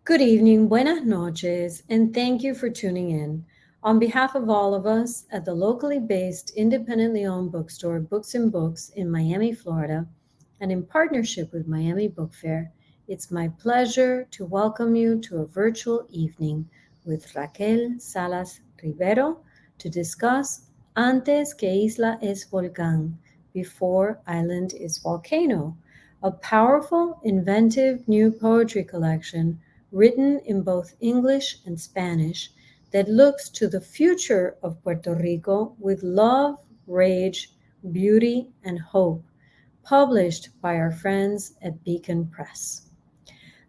Good evening, buenas noches, and thank you for tuning in. On behalf of all of us at the locally based, independently owned bookstore Books and Books in Miami, Florida, and in partnership with Miami Book Fair, it's my pleasure to welcome you to a virtual evening with Raquel Salas Rivero to discuss Antes que Isla es Volcán, Before Island is Volcano, a powerful, inventive new poetry collection written in both English and Spanish that looks to the future of Puerto Rico with love, rage, beauty, and hope, published by our friends at Beacon Press.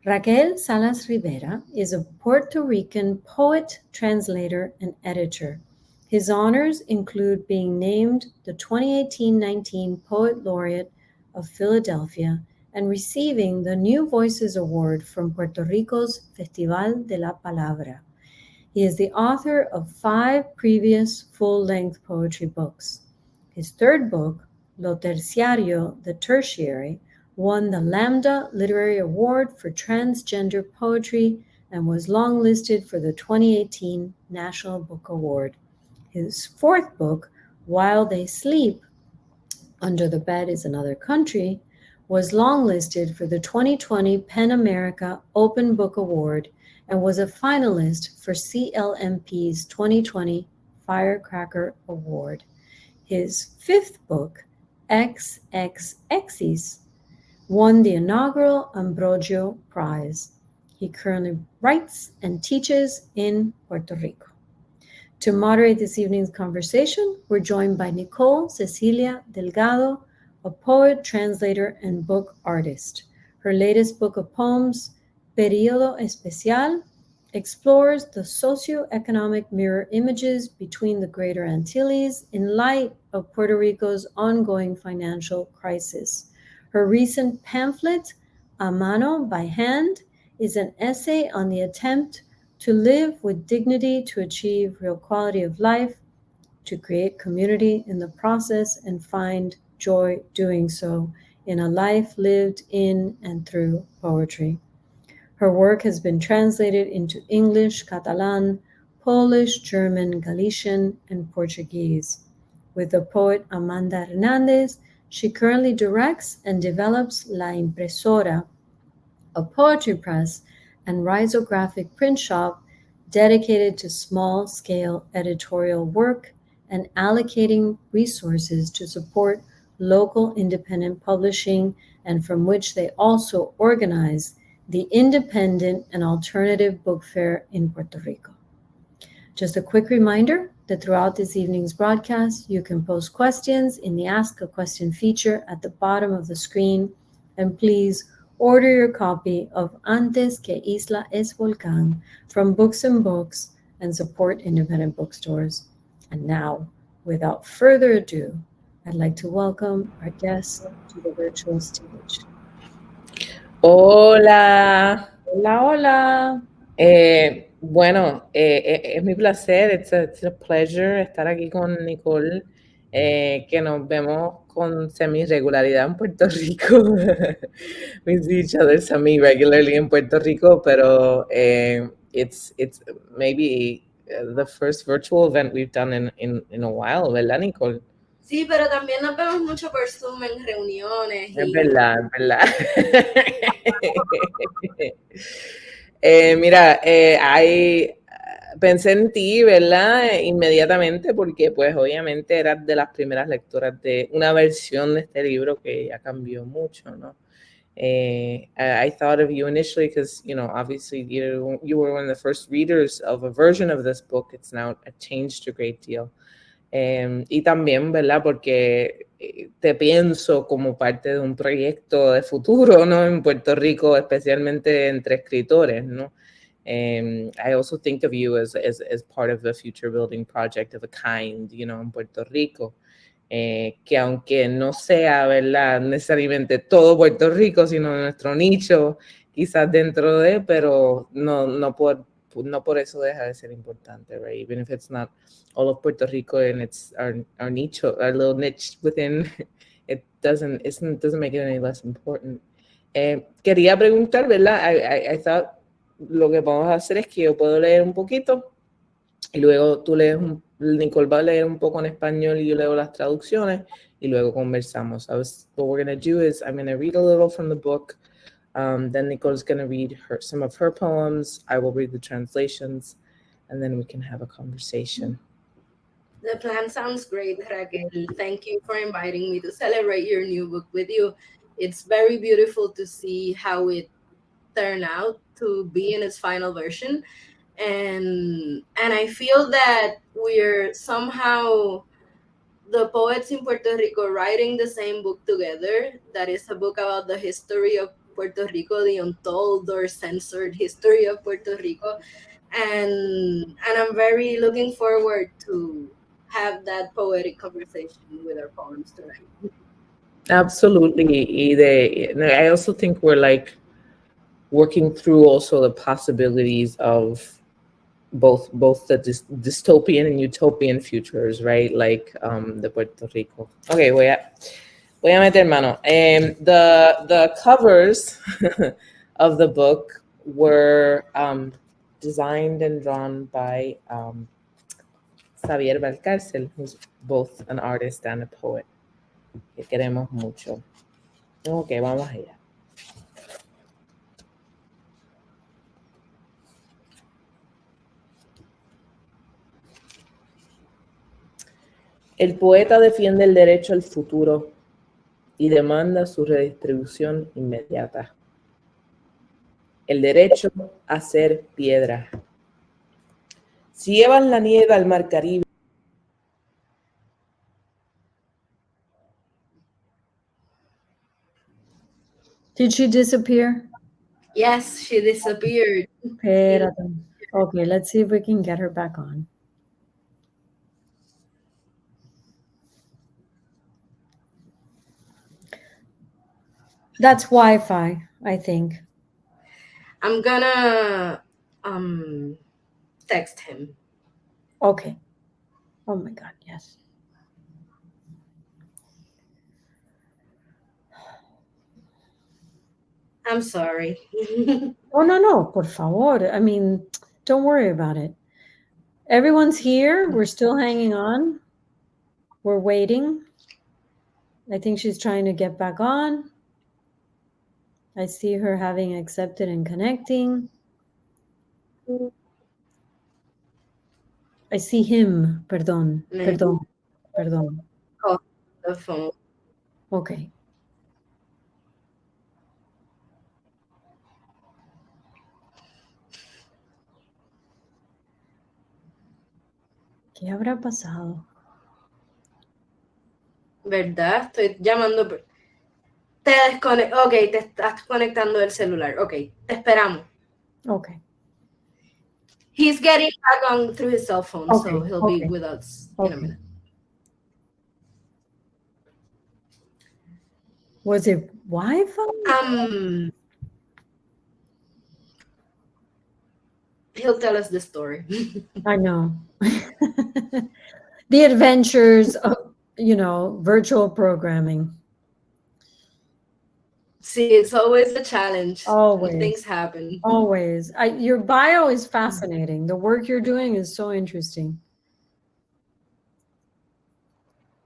Raquel Salas Rivera is a Puerto Rican poet, translator, and editor. His honors include being named the 2018-19 Poet Laureate of Philadelphia and receiving the New Voices Award from Puerto Rico's Festival de la Palabra. He is the author of 5 previous full-length poetry books. His third book, Lo Terciario, The Tertiary, won the Lambda Literary Award for Transgender Poetry and was longlisted for the 2018 National Book Award. His fourth book, While They Sleep, Under the Bed is Another Country, was longlisted for the 2020 PEN America Open Book Award and was a finalist for CLMP's 2020 Firecracker Award. His fifth book, XXXes, won the inaugural Ambrogio Prize. He currently writes and teaches in Puerto Rico. To moderate this evening's conversation, we're joined by Nicole Cecilia Delgado, a poet, translator, and book artist. Her latest book of poems, Periodo Especial, explores the socioeconomic mirror images between the Greater Antilles in light of Puerto Rico's ongoing financial crisis. Her recent pamphlet, A Mano by Hand, is an essay on the attempt to live with dignity, to achieve real quality of life, to create community in the process, and find joy doing so in a life lived in and through poetry. Her work has been translated into English, Catalan, Polish, German, Galician, and Portuguese. With the poet Amanda Hernandez, she currently directs and develops La Impresora, a poetry press and risographic print shop dedicated to small-scale editorial work and allocating resources to support local independent publishing, and from which they also organize the Independent and Alternative Book Fair in Puerto Rico. Just a quick reminder that throughout this evening's broadcast, you can post questions in the Ask a Question feature at the bottom of the screen, and please order your copy of Antes que Isla es Volcán from Books and Books and support independent bookstores. And now, without further ado, I'd like to welcome our guest to the virtual stage. Hola. Hola, hola. Bueno, es mi placer, it's a pleasure estar aquí con Nicole, que nos vemos con semi-regularidad en Puerto Rico. We see each other semi-regularly in Puerto Rico, pero it's maybe the first virtual event we've done in a while, ¿verdad, Nicole? Sí, pero también nos vemos mucho por Zoom en reuniones. Es verdad, es verdad. Mira, pensé en ti, ¿verdad? Inmediatamente, porque pues obviamente eras de las primeras lectoras de una versión de este libro que ya cambió mucho, ¿no? I thought of you initially because, you know, obviously you were one of the first readers of a version of this book. It's now changed a great deal. Y también, ¿verdad? Porque te pienso como parte de un proyecto de futuro, ¿no? En Puerto Rico, especialmente entre escritores, ¿no? I also think of you as part of the future building project of a kind, you know, en Puerto Rico. Que aunque no sea, ¿verdad? Necesariamente todo Puerto Rico, sino nuestro nicho, quizás dentro de, pero no por eso deja de ser importante, right? Even if it's not all of Puerto Rico and it's our nicho, our little niche within, it doesn't make it any less important. Quería preguntar, ¿verdad? I thought lo que podemos hacer es que yo puedo leer un poquito y luego tú lees, Nicole va a leer un poco en español y yo leo las traducciones y luego conversamos. What we're going to do is I'm going to read a little from the book, then Nicole's going to read some of her poems, I will read the translations, and then we can have a conversation. The plan sounds great, Raquel. Thank you for inviting me to celebrate your new book with you. It's very beautiful to see how it turned out to be in its final version. And I feel that we're somehow the poets in Puerto Rico writing the same book together. That is a book about the history of Puerto Rico, the untold or censored history of Puerto Rico. And I'm very looking forward to have that poetic conversation with our poems tonight. Absolutely. I also think we're like working through also the possibilities of both the dystopian and utopian futures, right? Like the Puerto Rico. Okay, voy a meter mano. The covers of the book were designed and drawn by Xavier Valcárcel, who's both an artist and a poet. Que queremos mucho. Ok, vamos allá. El poeta defiende el derecho al futuro y demanda su redistribución inmediata. El derecho a ser piedra. Si llevan la nieve al mar Caribe. Did she disappear? Yes, she disappeared. Espérate. Okay, let's see if we can get her back on. That's Wi-Fi, I think. I'm gonna text him. Okay. Oh my God, yes. I'm sorry. Oh, no, por favor. I mean, don't worry about it. Everyone's here. We're still hanging on. We're waiting. I think she's trying to get back on. I see her having accepted and connecting. I see him. Perdón. Oh, the phone. Okay. ¿Qué habrá pasado? ¿Verdad? Estoy llamando. Ok, te estás conectando el celular. Ok, te esperamos. Okay. He's getting back on through his cell phone, Okay, so he'll be with us in a minute. Was it Wi-Fi? He'll tell us the story. I know. The adventures of, virtual programming. See, it's always a challenge. Always. Things happen. Always. Your bio is fascinating. The work you're doing is so interesting.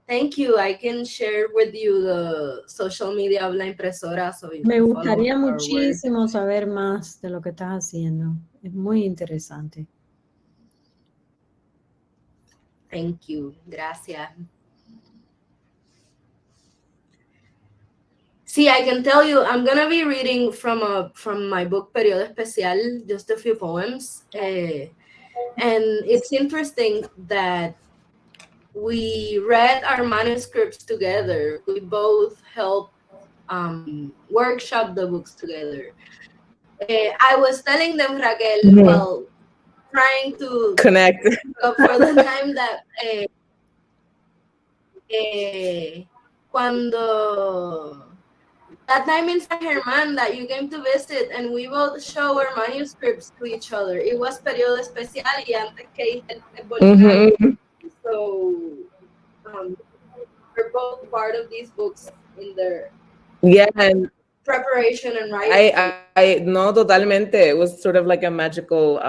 Thank you. I can share with you the social media of La Impresora. So you Me can gustaría follow our muchísimo saber más de lo que estás haciendo. Es muy interesante. Thank you. Gracias. See, I can tell you, I'm gonna be reading from my book Periodo Especial, just a few poems, and it's interesting that we read our manuscripts together. We both helped workshop the books together. I was telling them, Raquel, while trying to connect for the time that cuando that time in San Germán that you came to visit and we both show our manuscripts to each other. It was Periodo Especial y antes que el Volcán. So we're both part of these books in there. Yeah, and preparation and writing? I no, totalmente. It was sort of like a magical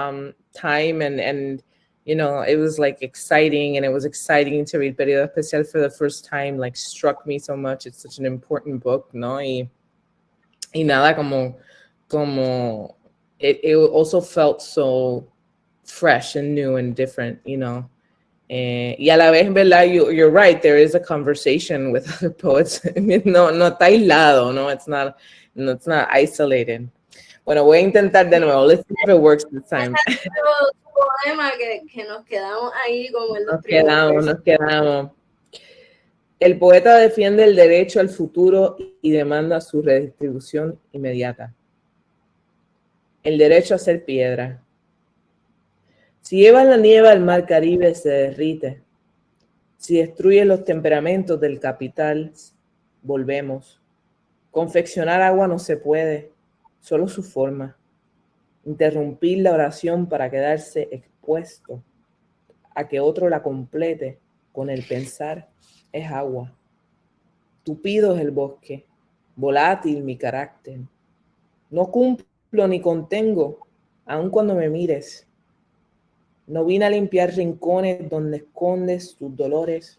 time, and you know, it was like exciting, and it was exciting to read Periodo Especial for the first time. Like, struck me so much. It's such an important book, no? Y nada, como it also felt so fresh and new and different, you know. Y a la vez, ¿verdad? You're right. There is a conversation with other poets. No está aislado, no. It's not isolated. Bueno, voy a intentar de nuevo. Let's see if it works this time. Poema que nos quedamos ahí como en los primeros. Nos quedamos. El poeta defiende el derecho al futuro y demanda su redistribución inmediata. El derecho a ser piedra. Si llevas la nieve al mar Caribe, se derrite. Si destruye los temperamentos del capital, volvemos. Confeccionar agua no se puede, solo su forma. Interrumpir la oración para quedarse expuesto a que otro la complete con el pensar es agua. Tupido es el bosque, volátil mi carácter. No cumplo ni contengo, aun cuando me mires. No vine a limpiar rincones donde escondes tus dolores.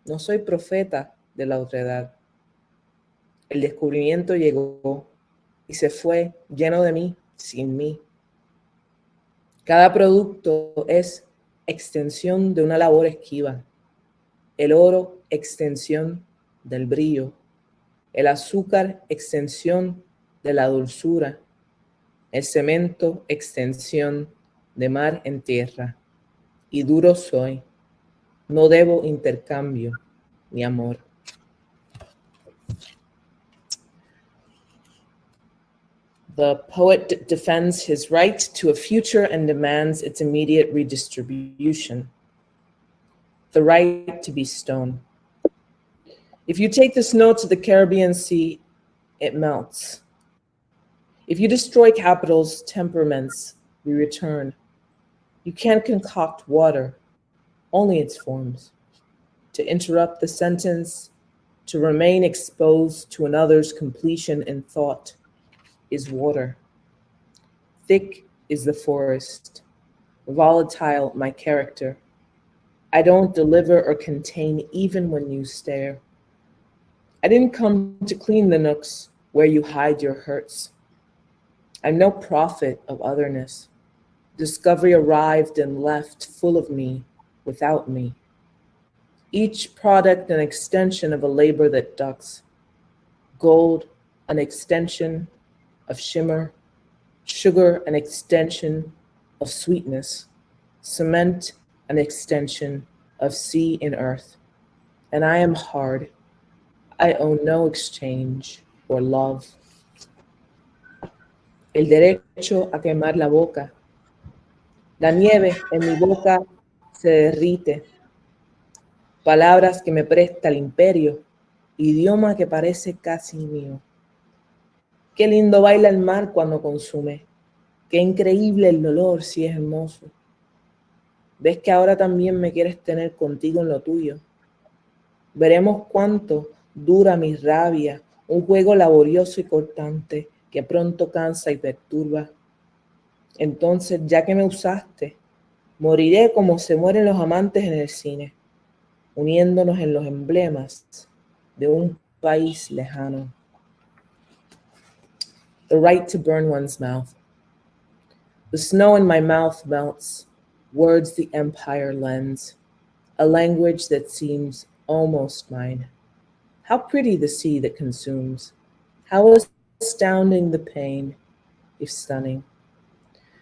No soy profeta de la otredad. El descubrimiento llegó y se fue lleno de mí, sin mí. Cada producto es extensión de una labor esquiva. El oro, extensión del brillo. El azúcar, extensión de la dulzura. El cemento, extensión de mar en tierra, y duro soy, no debo intercambio ni amor. The poet defends his right to a future and demands its immediate redistribution. The right to be stone. If you take the snow to the Caribbean Sea, it melts. If you destroy capitals, temperaments, we return. You can't concoct water, only its forms. To interrupt the sentence, to remain exposed to another's completion in thought, is water. Thick is the forest, volatile my character. I don't deliver or contain even when you stare. I didn't come to clean the nooks where you hide your hurts. I'm no prophet of otherness. Discovery arrived and left full of me, without me. Each product an extension of a labor that ducks. Gold, an extension of shimmer. Sugar, an extension of sweetness. Cement, an extension of sea and earth. And I am hard. I owe no exchange or love. El derecho a quemar la boca. La nieve en mi boca se derrite. Palabras que me presta el imperio, idioma que parece casi mío. Qué lindo baila el mar cuando consume. Qué increíble el dolor si es hermoso. ¿Ves que ahora también me quieres tener contigo en lo tuyo? Veremos cuánto dura mi rabia, un juego laborioso y cortante que pronto cansa y perturba. Entonces, ya que me usaste, moriré como se mueren los amantes en el cine, uniéndonos en los emblemas de un país lejano. The right to burn one's mouth. The snow in my mouth melts, words the empire lends, a language that seems almost mine. How pretty the sea that consumes, how astounding the pain, if stunning.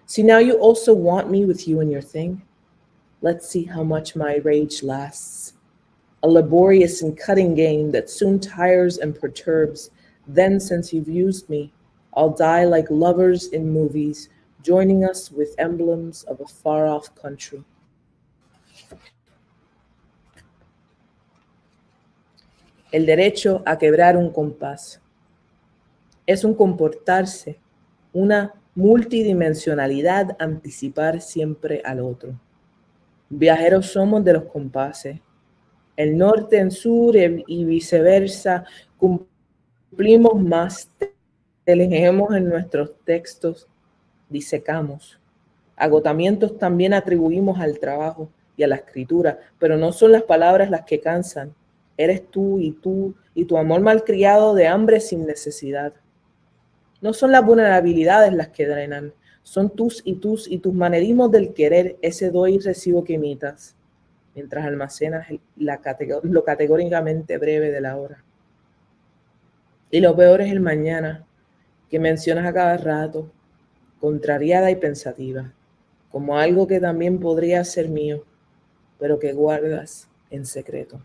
See, now you also want me with you in your thing. Let's see how much my rage lasts. A laborious and cutting game that soon tires and perturbs. Then, since you've used me, I'll die like lovers in movies, joining us with emblems of a far-off country. El derecho a quebrar un compás. Es un comportarse, una multidimensionalidad, anticipar siempre al otro. Viajeros somos de los compases. El norte en sur y viceversa, cumplimos más elegemos en nuestros textos, disecamos. Agotamientos también atribuimos al trabajo y a la escritura, pero no son las palabras las que cansan. Eres tú y tu amor malcriado de hambre sin necesidad. No son las vulnerabilidades las que drenan, son tus y tus manerismos del querer, ese doy y recibo que imitas, mientras almacenas lo categóricamente breve de la hora. Y lo peor es el mañana, que mencionas a cada rato, contrariada y pensativa, como algo que también podría ser mío, pero que guardas en secreto.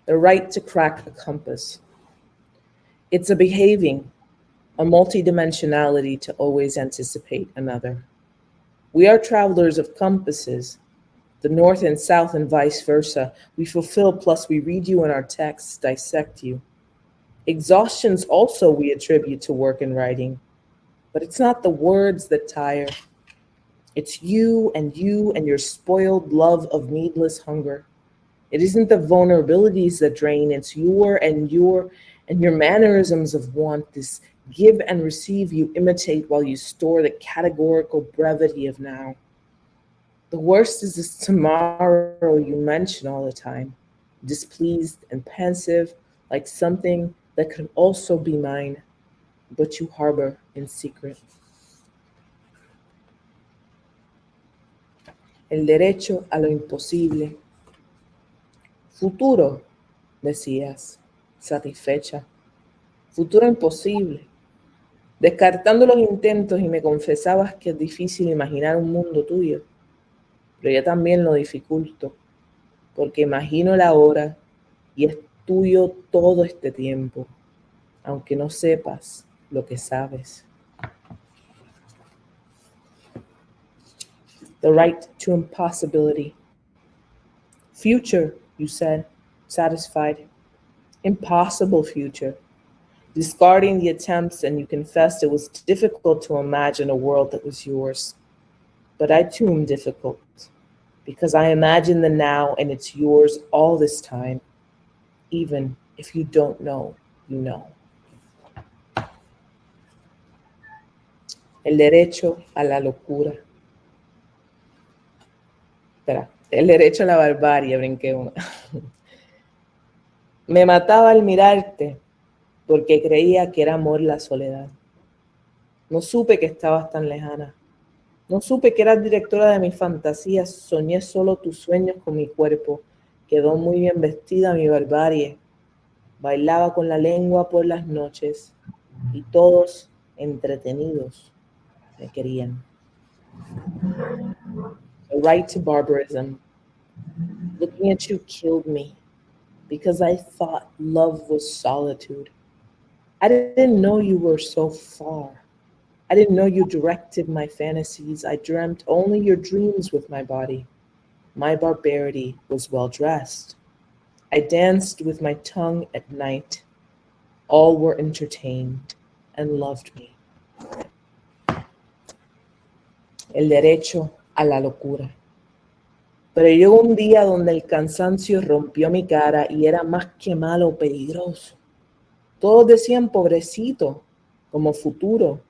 The right to crack a compass. It's a behaving, a multidimensionality to always anticipate another. We are travelers of compasses, the north and south and vice versa. We fulfill, plus we read you in our texts, dissect you. Exhaustions also we attribute to work and writing, but it's not the words that tire. It's you and your spoiled love of needless hunger. It isn't the vulnerabilities that drain, it's your mannerisms of want, this give and receive you imitate while you store the categorical brevity of now. The worst is this tomorrow you mention all the time, displeased and pensive, like something that could also be mine, but you harbor in secret. El derecho a lo imposible. Futuro, decías, satisfecha. Futuro imposible. Descartando los intentos y me confesabas que es difícil imaginar un mundo tuyo. Pero yo también lo dificulto, porque imagino la hora y es tuyo todo este tiempo, aunque no sepas lo que sabes. The right to impossibility. Future, you said, satisfied. Impossible future. Discarding the attempts, and you confessed it was difficult to imagine a world that was yours. But I too am difficult, because I imagine the now and it's yours all this time, even if you don't know, you know. El derecho a la locura. Espera, el derecho a la barbarie, brinqué una. Me mataba al mirarte porque creía que era amor la soledad. No supe que estabas tan lejana. No supe que eras directora de mis fantasías. Soñé solo tus sueños con mi cuerpo. Quedó muy bien vestida mi barbarie. Bailaba con la lengua por las noches y todos entretenidos me querían. The right to barbarism. Looking at you killed me because I thought love was solitude. I didn't know you were so far. I didn't know you directed my fantasies. I dreamt only your dreams with my body. My barbarity was well dressed. I danced with my tongue at night. All were entertained and loved me. El derecho a la locura. Pero llegó un día donde el cansancio rompió mi cara y era más que malo, peligroso. Todos decían pobrecito, como futuro,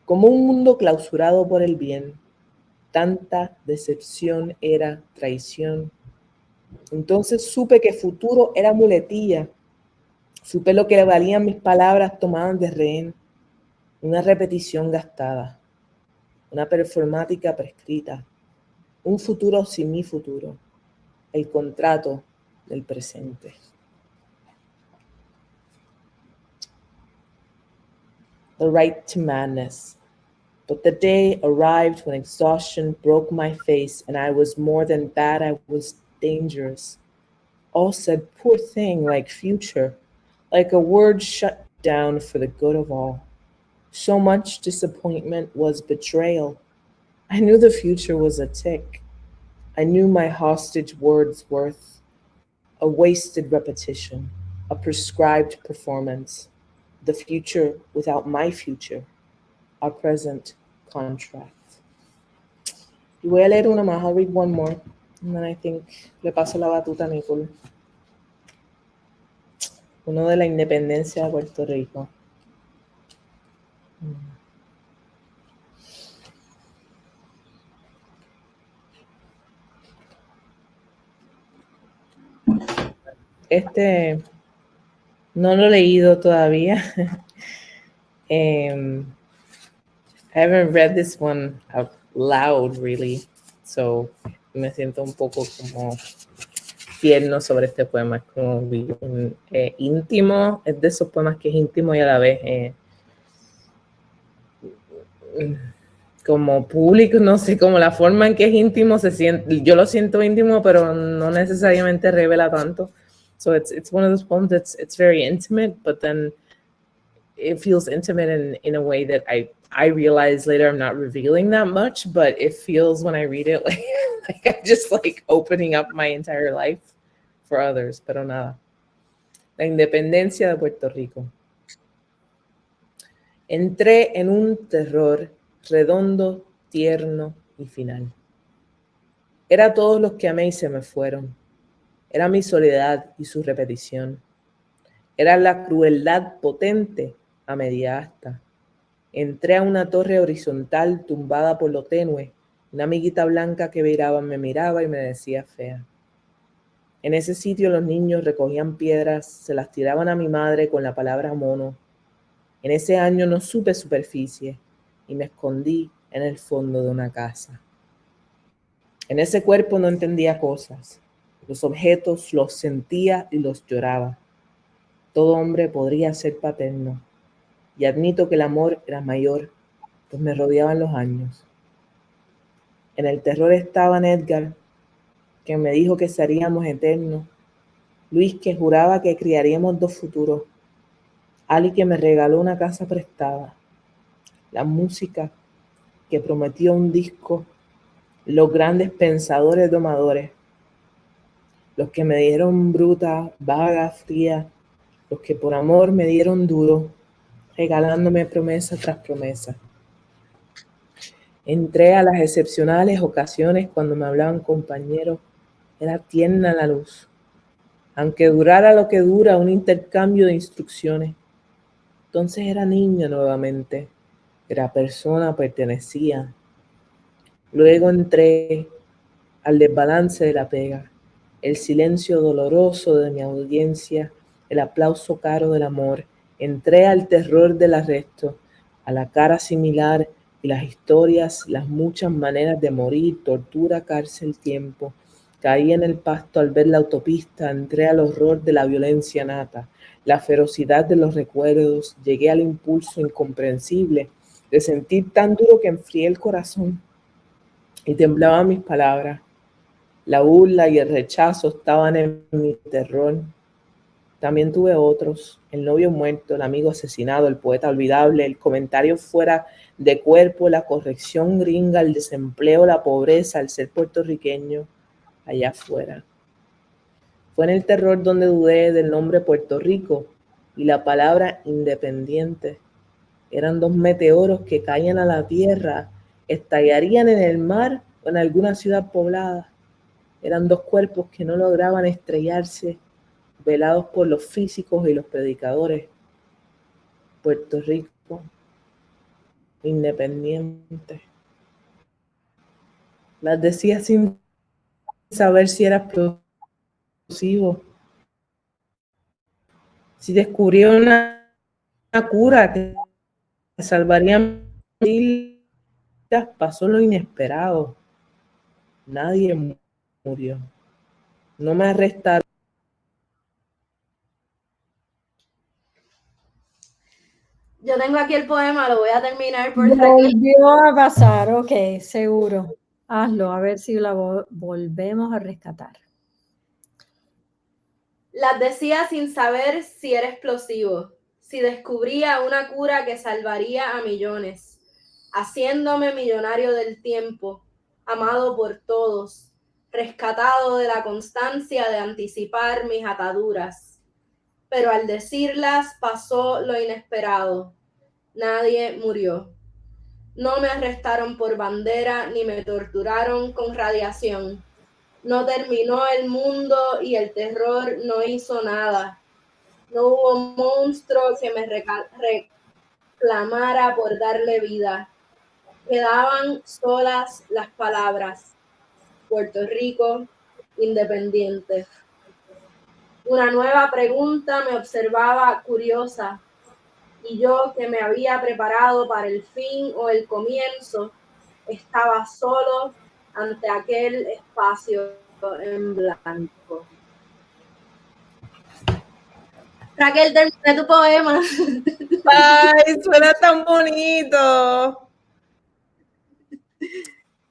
como un mundo clausurado por el bien. Tanta decepción era traición. Entonces supe que futuro era muletilla. Supe lo que le valían mis palabras tomadas de rehén. Una repetición gastada. Una performática prescrita. Un futuro sin mi futuro. El contrato del presente. The right to madness. But the day arrived when exhaustion broke my face and I was more than bad, I was dangerous. All said, poor thing, like future, like a word shut down for the good of all. So much disappointment was betrayal. I knew the future was a tick. I knew my hostage words worth, a wasted repetition, a prescribed performance. The future without my future, our present contract. Y voy a leer una más. I'll read one more. And then I think le paso la batuta a Nicole. Uno de la independencia de Puerto Rico. Este no lo he leído todavía. I haven't read this one out loud, really. So, me siento un poco como tierno sobre este poema. Es como íntimo. Es de esos poemas que es íntimo y a la vez como público, no sé, como la forma en que es íntimo se siente. Yo lo siento íntimo, pero no necesariamente revela tanto. So it's one of those poems that's it's very intimate, but then it feels intimate in a way that I realize later I'm not revealing that much, but it feels when I read it like I'm just like opening up my entire life for others, pero nada. La independencia de Puerto Rico. Entré en un terror redondo, tierno y final. Era todos los que amé y se me fueron. Era mi soledad y su repetición. Era la crueldad potente a media asta. Entré a una torre horizontal tumbada por lo tenue. Una amiguita blanca que me miraba y me decía fea. En ese sitio los niños recogían piedras, se las tiraban a mi madre con la palabra mono. En ese año no supe superficie y me escondí en el fondo de una casa. En ese cuerpo no entendía cosas. Los objetos los sentía y los lloraba. Todo hombre podría ser paterno. Y admito que el amor era mayor, pues me rodeaban los años. En el terror estaban Edgar, que me dijo que seríamos eternos. Luis, que juraba que criaríamos 2 futuros. Ali, que me regaló una casa prestada. La música, que prometió un disco. Los grandes pensadores domadores. Los que me dieron bruta, vaga, fría. Los que por amor me dieron duro, regalándome promesa tras promesa. Entré a las excepcionales ocasiones cuando me hablaban compañeros. Era tierna la luz. Aunque durara lo que dura un intercambio de instrucciones. Entonces era niña nuevamente. Era persona, pertenecía. Luego entré al desbalance de la pega. El silencio doloroso de mi audiencia. El aplauso caro del amor. Entré al terror del arresto. A la cara similar y las historias, las muchas maneras de morir, tortura, cárcel, tiempo. Caí en el pasto al ver la autopista, entré al horror de la violencia nata, la ferocidad de los recuerdos, llegué al impulso incomprensible de sentir tan duro que enfrié el corazón y temblaban mis palabras. La burla y el rechazo estaban en mi terror. También tuve otros, el novio muerto, el amigo asesinado, el poeta olvidable, el comentario fuera de cuerpo, la corrección gringa, el desempleo, la pobreza, el ser puertorriqueño, allá afuera. Fue en el terror donde dudé del nombre Puerto Rico y la palabra independiente. Eran 2 meteoros que caían a la tierra, estallarían en el mar o en alguna ciudad poblada. Eran 2 cuerpos que no lograban estrellarse, velados por los físicos y los predicadores. Puerto Rico, independiente. Las decía sin saber si era explosivo. Si descubría una cura que salvaría vidas, pasó lo inesperado. Nadie murió. No me arrestaron. Yo tengo aquí el poema, lo voy a terminar por Volvió a pasar, ok, seguro. Hazlo, a ver si la volvemos a rescatar. Las decía sin saber si era explosivo, si descubría una cura que salvaría a millones, haciéndome millonario del tiempo, amado por todos, rescatado de la constancia de anticipar mis ataduras. Pero al decirlas pasó lo inesperado. Nadie murió. No me arrestaron por bandera ni me torturaron con radiación. No terminó el mundo y el terror no hizo nada. No hubo monstruo que me reclamara por darle vida. Quedaban solas las palabras. Puerto Rico, independiente. Una nueva pregunta me observaba curiosa, y yo, que me había preparado para el fin o el comienzo, estaba solo ante aquel espacio en blanco. Raquel, terminé tu poema. ¡Ay, suena tan bonito!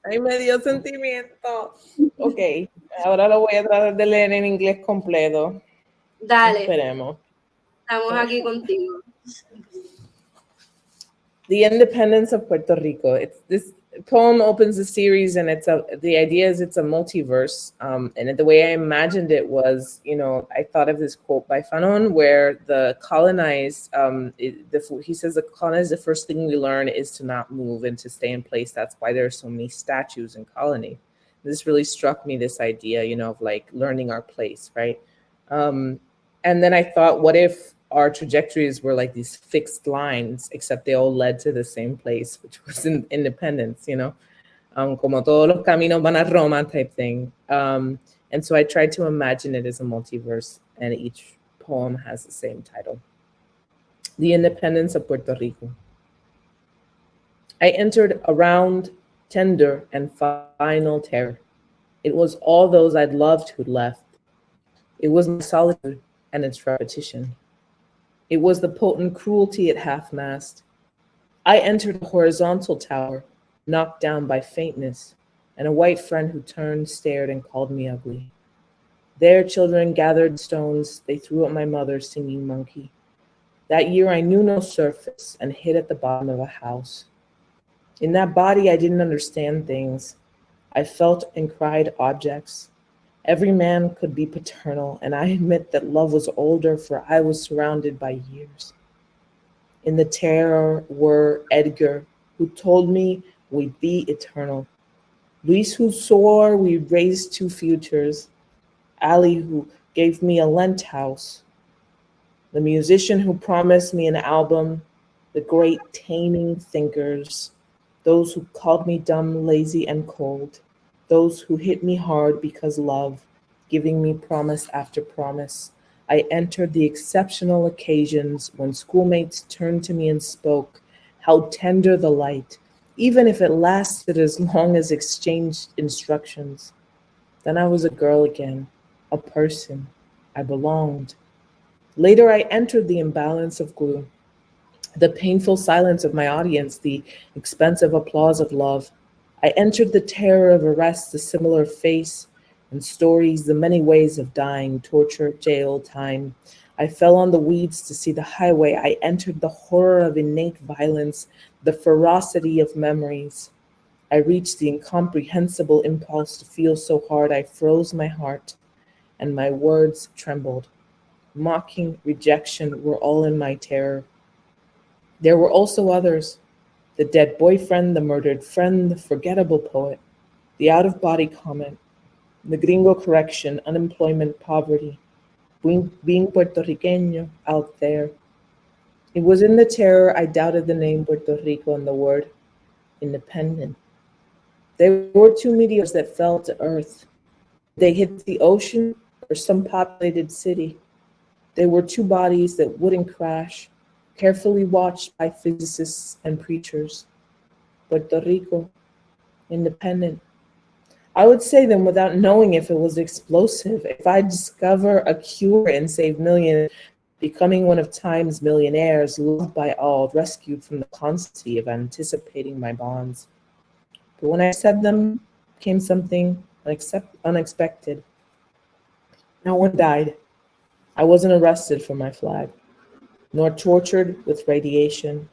Ay, me dio sentimiento. Ok, ahora lo voy a tratar de leer en inglés completo. Dale, Esperemos. estamos aquí contigo. The Independence of Puerto Rico. It's this poem opens the series, and the idea is it's a multiverse. And the way I imagined it was, I thought of this quote by Fanon where the colonized, he says the colonized, the first thing we learn is to not move and to stay in place. That's why there are so many statues in colony. This really struck me, this idea, of like learning our place, right? And then I thought, what if our trajectories were like these fixed lines, except they all led to the same place, which was independence, como todos los caminos van a Roma type thing. And so I tried to imagine it as a multiverse, and each poem has the same title. The Independence of Puerto Rico. I entered a round, tender, and final terror. It was all those I'd loved who'd left. It was my solitude and its repetition. It was the potent cruelty at half-mast. I entered a horizontal tower, knocked down by faintness, and a white friend who turned, stared, and called me ugly. There children gathered stones they threw at my mother singing monkey. That year I knew no surface and hid at the bottom of a house. In that body I didn't understand things. I felt and cried objects. Every man could be paternal, and I admit that love was older, for I was surrounded by years. In the terror were Edgar, who told me we'd be eternal. Luis, who swore we'd raise two futures. Ali, who gave me a Lent house. The musician who promised me an album. The great taming thinkers. Those who called me dumb, lazy, and cold. Those who hit me hard because love, giving me promise after promise. I entered the exceptional occasions when schoolmates turned to me and spoke, how tender the light, even if it lasted as long as exchanged instructions. Then I was a girl again, a person. I belonged. Later I entered the imbalance of glue, the painful silence of my audience, the expensive applause of love. I entered the terror of arrest, the similar face and stories, the many ways of dying, torture, jail, time. I fell on the weeds to see the highway. I entered the horror of innate violence, the ferocity of memories. I reached the incomprehensible impulse to feel so hard I froze my heart, and my words trembled. Mocking, rejection were all in my terror. There were also others. The dead boyfriend, the murdered friend, the forgettable poet, the out-of-body comment, the gringo correction, unemployment, poverty, being Puerto Riqueño out there. It was in the terror I doubted the name Puerto Rico and the word independent. There were two meteors that fell to earth. They hit the ocean or some populated city. They were two bodies that wouldn't crash, carefully watched by physicists and preachers. Puerto Rico, independent. I would say them without knowing if it was explosive. If I discover a cure and save millions, becoming one of time's millionaires, loved by all, rescued from the constancy of anticipating my bonds. But when I said them, came something unexpected. No one died. I wasn't arrested for my flag, nor tortured with radiation.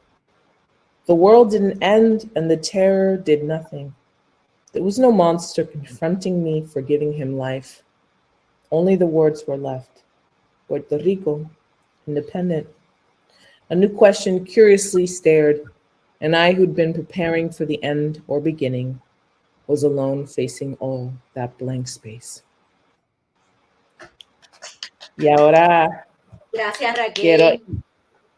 The world didn't end, and the terror did nothing. There was no monster confronting me for giving him life. Only the words were left. Puerto Rico, independent. A new question curiously stared, and I who'd been preparing for the end or beginning was alone facing all that blank space. Y ahora Gracias, Raquel. Quiero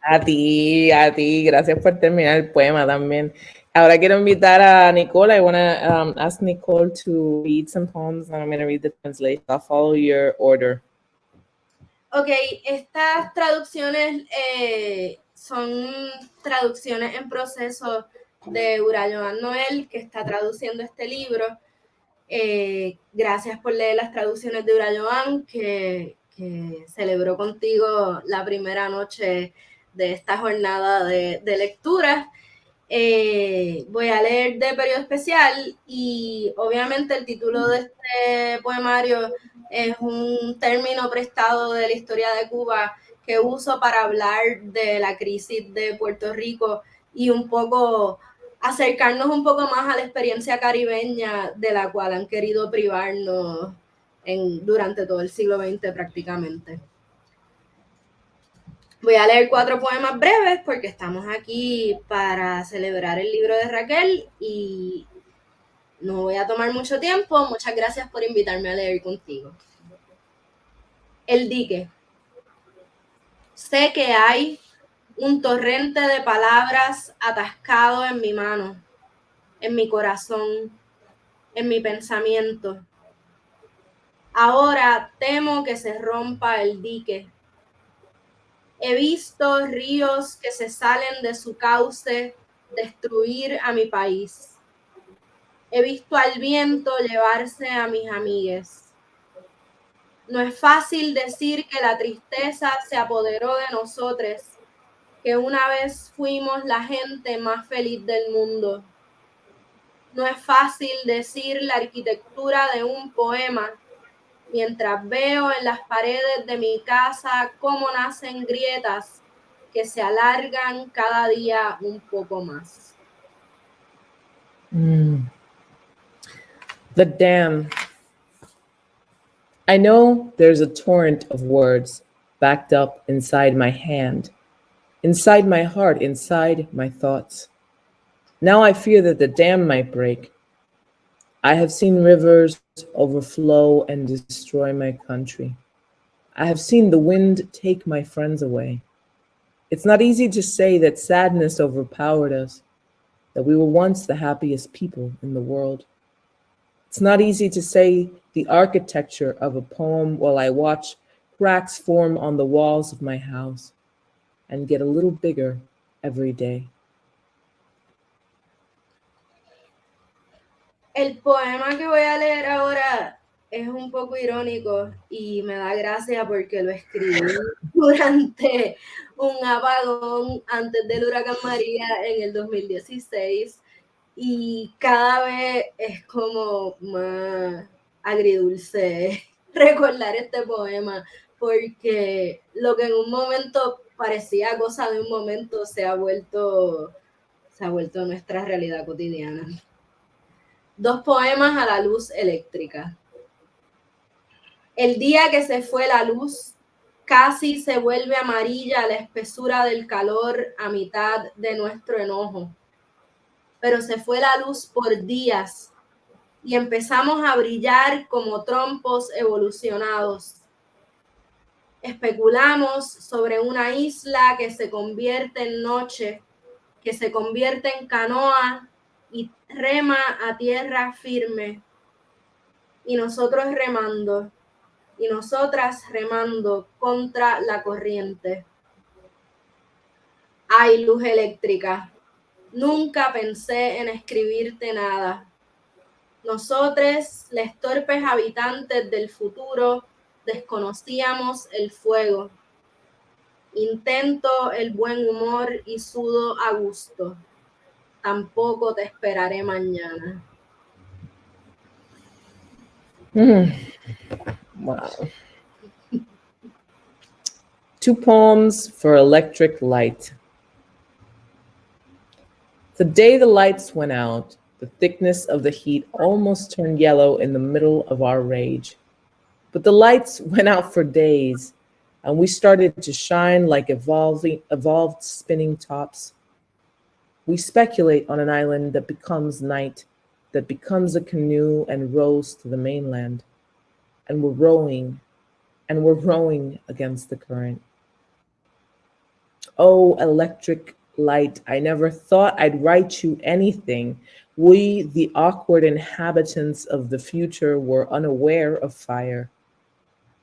a ti, gracias por terminar el poema también. Ahora quiero invitar a Nicole. I want to ask Nicole to read some poems, and I'm going to read the translation. I'll follow your order. Ok, estas traducciones son traducciones en proceso de Urayoan Noel, que está traduciendo este libro. Gracias por leer las traducciones de Urayoan, que celebró contigo la primera noche de esta jornada de lectura. Voy a leer de periodo especial y obviamente el título de este poemario es un término prestado de la historia de Cuba que uso para hablar de la crisis de Puerto Rico y un poco acercarnos un poco más a la experiencia caribeña de la cual han querido privarnos durante todo el siglo XX prácticamente. Voy a leer 4 poemas breves porque estamos aquí para celebrar el libro de Raquel y no voy a tomar mucho tiempo. Muchas gracias por invitarme a leer contigo. El dique. Sé que hay un torrente de palabras atascado en mi mano, en mi corazón, en mi pensamiento. Ahora temo que se rompa el dique. He visto ríos que se salen de su cauce destruir a mi país. He visto al viento llevarse a mis amigues. No es fácil decir que la tristeza se apoderó de nosotros, que una vez fuimos la gente más feliz del mundo. No es fácil decir la arquitectura de un poema, mientras veo en las paredes de mi casa cómo nacen grietas que se alargan cada día un poco más. The dam. I know there's a torrent of words backed up inside my hand, inside my heart, inside my thoughts. Now I fear that the dam might break. I have seen rivers overflow and destroy my country. I have seen the wind take my friends away. It's not easy to say that sadness overpowered us, that we were once the happiest people in the world. It's not easy to say the architecture of a poem while I watch cracks form on the walls of my house and get a little bigger every day. El poema que voy a leer ahora es un poco irónico y me da gracia porque lo escribí durante un apagón antes del huracán María en el 2016 y cada vez es como más agridulce recordar este poema porque lo que en un momento parecía cosa de un momento se ha vuelto nuestra realidad cotidiana. 2 poemas a la luz eléctrica. El día que se fue la luz, casi se vuelve amarilla la espesura del calor a mitad de nuestro enojo. Pero se fue la luz por días y empezamos a brillar como trompos evolucionados. Especulamos sobre una isla que se convierte en noche, que se convierte en canoa y rema a tierra firme. Y nosotros remando, y nosotras remando contra la corriente. Ay, luz eléctrica, nunca pensé en escribirte nada. Nosotros, los torpes habitantes del futuro, desconocíamos el fuego. Intento el buen humor y sudo a gusto. Tampoco te esperaré mañana. Wow. 2 poems for electric light. The day the lights went out, the thickness of the heat almost turned yellow in the middle of our rage. But the lights went out for days, and we started to shine like evolved spinning tops. We speculate on an island that becomes night, that becomes a canoe and rows to the mainland. And we're rowing against the current. Oh, electric light, I never thought I'd write you anything. We, the awkward inhabitants of the future, were unaware of fire.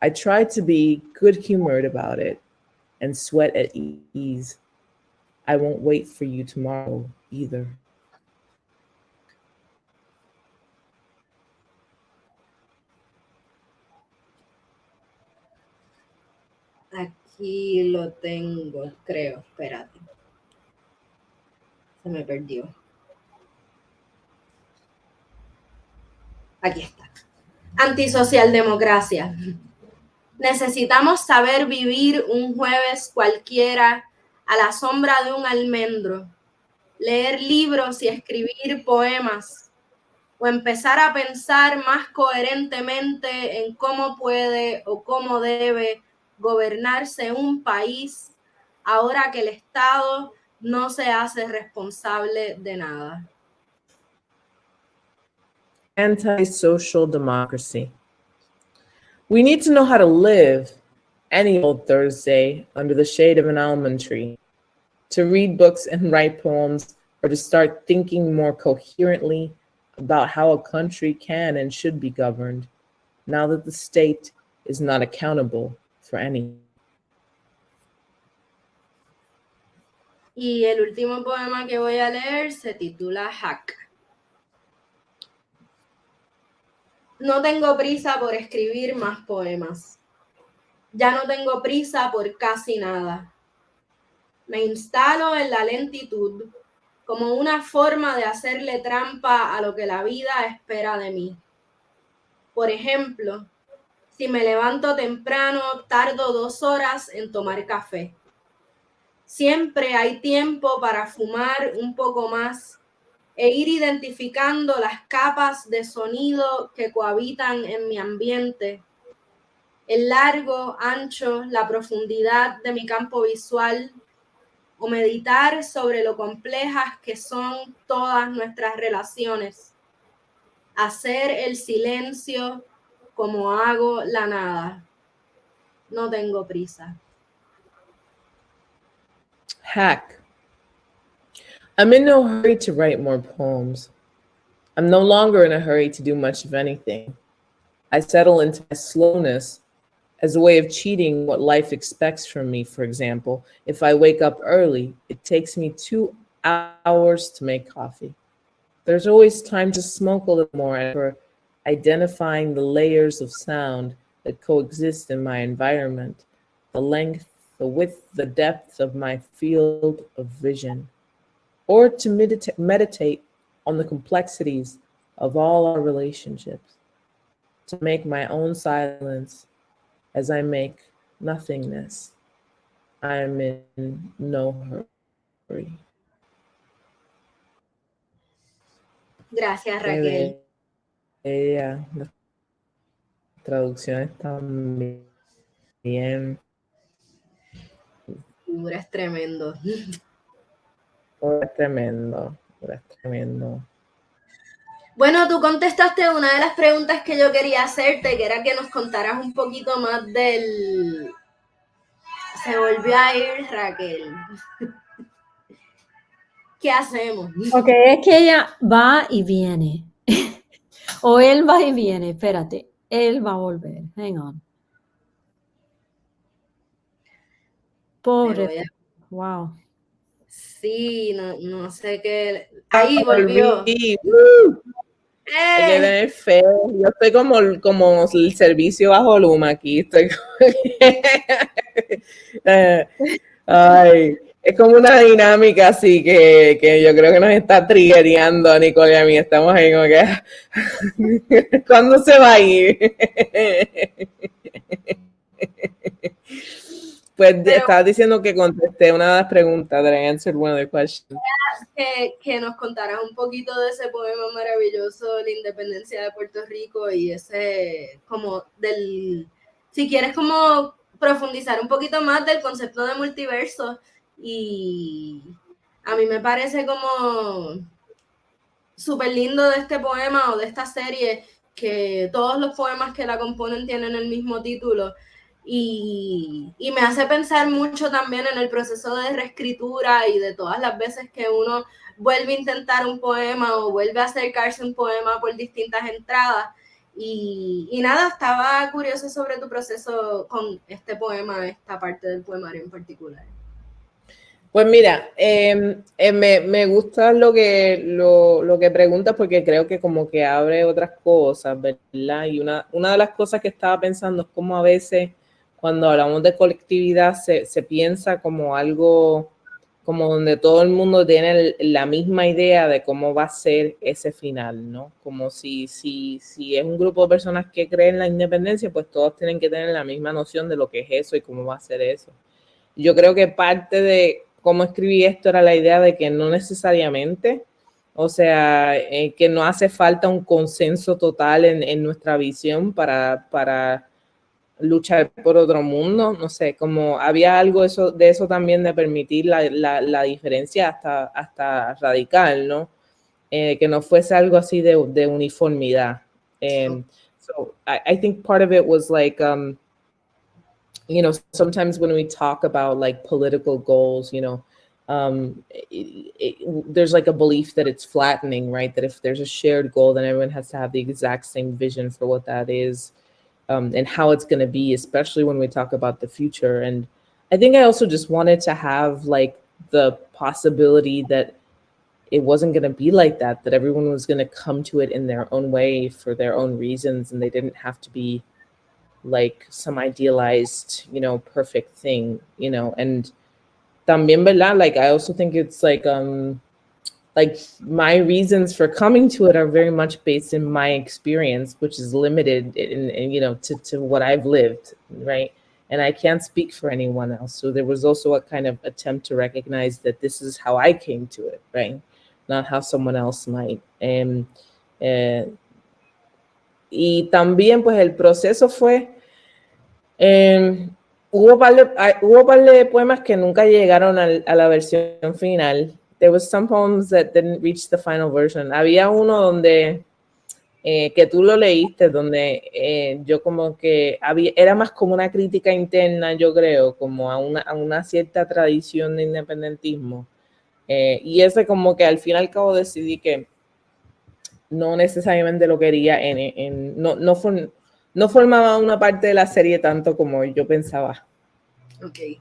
I tried to be good-humored about it and sweat at ease. I won't wait for you tomorrow either. Aquí lo tengo, creo. Espérate. Se me perdió. Aquí está. Antisocialdemocracia. Necesitamos saber vivir un jueves cualquiera a la sombra de un almendro, leer libros y escribir poemas, o empezar a pensar más coherentemente en cómo puede o cómo debe gobernarse un país ahora que el Estado no se hace responsable de nada. Anti-social democracy. We need to know how to live any old Thursday under the shade of an almond tree, to read books and write poems, or to start thinking more coherently about how a country can and should be governed, now that the state is not accountable for any. Y el último poema que voy a leer se titula Hack. No tengo prisa por escribir más poemas. Ya no tengo prisa por casi nada. Me instalo en la lentitud como una forma de hacerle trampa a lo que la vida espera de mí. Por ejemplo, si me levanto temprano, tardo 2 horas en tomar café. Siempre hay tiempo para fumar un poco más e ir identificando las capas de sonido que cohabitan en mi ambiente, el largo, ancho, la profundidad de mi campo visual, o meditar sobre lo complejas que son todas nuestras relaciones, hacer el silencio como hago la nada. No tengo prisa. Hack. I'm in no hurry to write more poems. I'm no longer in a hurry to do much of anything. I settle into my slowness as a way of cheating what life expects from me. For example, if I wake up early, it takes me 2 hours to make coffee. There's always time to smoke a little more and for identifying the layers of sound that coexist in my environment, the length, the width, the depth of my field of vision, or to meditate on the complexities of all our relationships, to make my own silence as I make nothingness. I am in no hurry. Gracias, Raquel. Ella, las traducciones también. Eres tremendo. Es tremendo, es tremendo. Bueno, tú contestaste una de las preguntas que yo quería hacerte, que era que nos contaras un poquito más del... Se volvió a ir Raquel. ¿Qué hacemos? Ok, es que ella va y viene. O él va y viene, espérate. Él va a volver. Hang on. Pobre. Wow. Sí, no sé qué. Ahí volvió. Hay que tener fe. Yo estoy como el servicio bajo Luma aquí. Estoy ay, es como una dinámica así que yo creo que nos está triggereando a Nicole y a mí. Estamos ahí como que ¿cuándo se va a ir? Pues estabas diciendo que contesté una de las preguntas. Did I answer one of the questions? Que nos contaras un poquito de ese poema maravilloso, la independencia de Puerto Rico, y ese como del, si quieres como profundizar un poquito más del concepto de multiverso, y a mí me parece como súper lindo de este poema o de esta serie que todos los poemas que la componen tienen el mismo título. y me hace pensar mucho también en el proceso de reescritura y de todas las veces que uno vuelve a intentar un poema o vuelve a acercarse a un poema por distintas entradas. Y nada, estaba curiosa sobre tu proceso con este poema, esta parte del poemario en particular. Pues mira, me gusta lo que preguntas porque creo que como que abre otras cosas, ¿verdad? Y una de las cosas que estaba pensando es cómo a veces cuando hablamos de colectividad se piensa como algo, como donde todo el mundo tiene la misma idea de cómo va a ser ese final, ¿no? Como si es un grupo de personas que creen en la independencia, pues todos tienen que tener la misma noción de lo que es eso y cómo va a ser eso. Yo creo que parte de cómo escribí esto era la idea de que no necesariamente, o sea, que no hace falta un consenso total en nuestra visión para luchar por otro mundo, no sé, como había algo de eso también de permitir la diferencia hasta radical, ¿no? Que no fuese algo así de uniformidad. So I think part of it was like, you know, sometimes when we talk about like political goals, you know, there's like a belief that it's flattening, right? That if there's a shared goal, then everyone has to have the exact same vision for what that is, and how it's going to be, especially when we talk about the future. And I think I also just wanted to have like the possibility that it wasn't going to be like that, that everyone was going to come to it in their own way for their own reasons, and they didn't have to be like some idealized, you know, perfect thing, you know. And también, ¿verdad? Like I also think it's like my reasons for coming to it are very much based in my experience, which is limited in you know, to what I've lived, right? And I can't speak for anyone else. So there was also a kind of attempt to recognize that this is how I came to it, right? Not how someone else might. Y también pues el proceso fue, hubo par de poemas que nunca llegaron a la versión final. There was some poems that didn't reach the final version. Había uno donde, que tú lo leíste, donde yo como que era más como una crítica interna, yo creo, como a una cierta tradición de independentismo. Y ese como que al fin y al cabo decidí que no necesariamente lo quería no formaba una parte de la serie tanto como yo pensaba. Okay.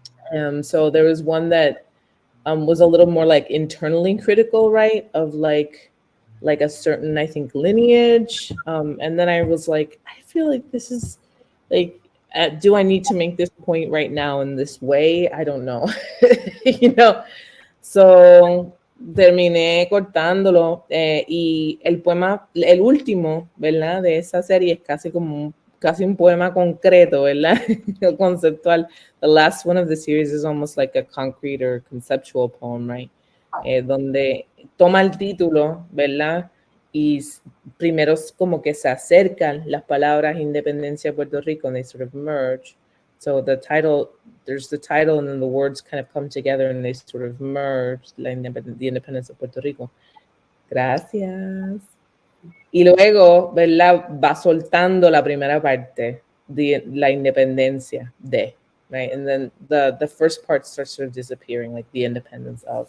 So there was one that was a little more like internally critical, right? Of like a certain, I think, lineage. And then I was like, I feel like this is like, do I need to make this point right now in this way? I don't know. You know? So terminé cortándolo y el poema, el último, ¿verdad? De esa serie es casi como casi un poema concreto, ¿verdad? Conceptual. The last one of the series is almost like a concrete or conceptual poem, right? Donde toma el título, ¿verdad? Y primero como que se acercan las palabras independencia de Puerto Rico and they sort of merge. So the title, there's the title and then the words kind of come together and they sort of merge, the independence of Puerto Rico. Gracias. Y luego, ¿verdad? Va soltando la primera parte de la independencia de, right? And then the first part starts sort of disappearing, like the independence of.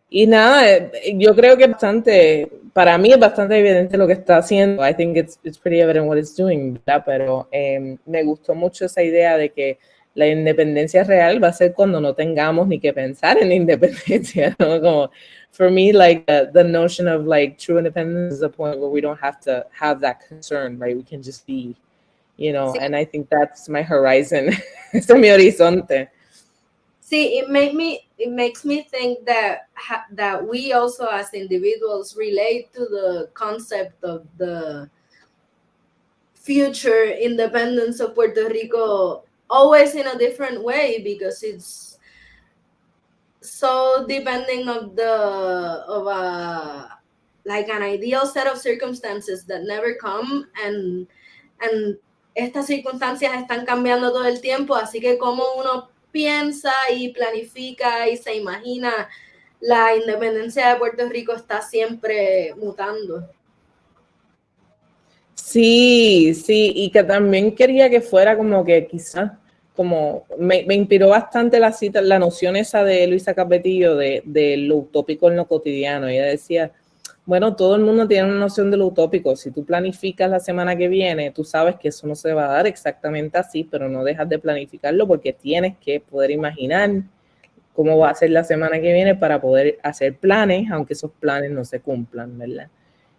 Y nada, yo creo que bastante, para mí es bastante evidente lo que está haciendo. I think it's pretty evident what it's doing, ¿verdad? Pero me gustó mucho esa idea de que la independencia real va a ser cuando no tengamos ni que pensar en independencia, ¿no? Como, for me, like the notion of like true independence is a point where we don't have to have that concern, right? We can just be, you know, Sí. And I think that's my horizon. Ese es mi horizonte. See, it makes me think that we also as individuals relate to the concept of the future independence of Puerto Rico always in a different way, because it's so depending of a like an ideal set of circumstances that never come, and estas circunstancias están cambiando todo el tiempo, así que como uno piensa y planifica y se imagina la independencia de Puerto Rico está siempre mutando. Sí, sí, y que también quería que fuera como que quizás, como me inspiró bastante la cita, la noción esa de Luisa Capetillo de lo utópico en lo cotidiano. Ella decía, bueno, todo el mundo tiene una noción de lo utópico. Si tú planificas la semana que viene, tú sabes que eso no se va a dar exactamente así, pero no dejas de planificarlo porque tienes que poder imaginar cómo va a ser la semana que viene para poder hacer planes, aunque esos planes no se cumplan, ¿verdad?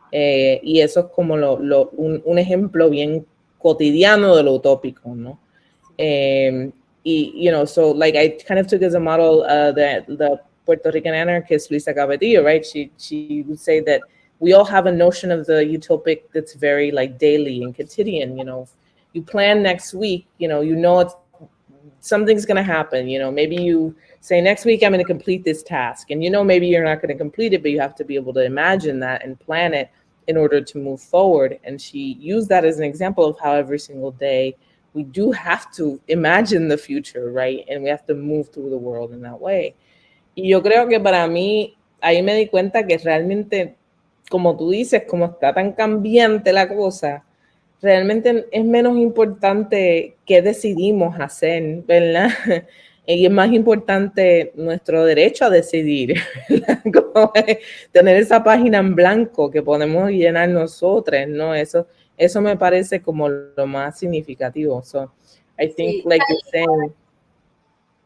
Y eso es como un ejemplo bien cotidiano de lo utópico, ¿no? You know, so like I kind of took as a model the Puerto Rican anarchist Luisa Capetillo, right? She would say that we all have a notion of the utopic that's very like daily and quotidian. You know, you plan next week, you know it's something's going to happen. You know, maybe you say next week I'm going to complete this task, and maybe you're not going to complete it, but you have to be able to imagine that and plan it in order to move forward. And she used that as an example of how every single day we do have to imagine the future, right? And we have to move through the world in that way. Y yo creo que para mí, ahí me di cuenta que realmente, como tú dices, como está tan cambiante la cosa, realmente es menos importante qué decidimos hacer, ¿verdad? Y es más importante nuestro derecho a decidir, como tener esa página en blanco que podemos llenar nosotros, ¿no? Eso me parece como lo más significativo. So, I think, like you're saying.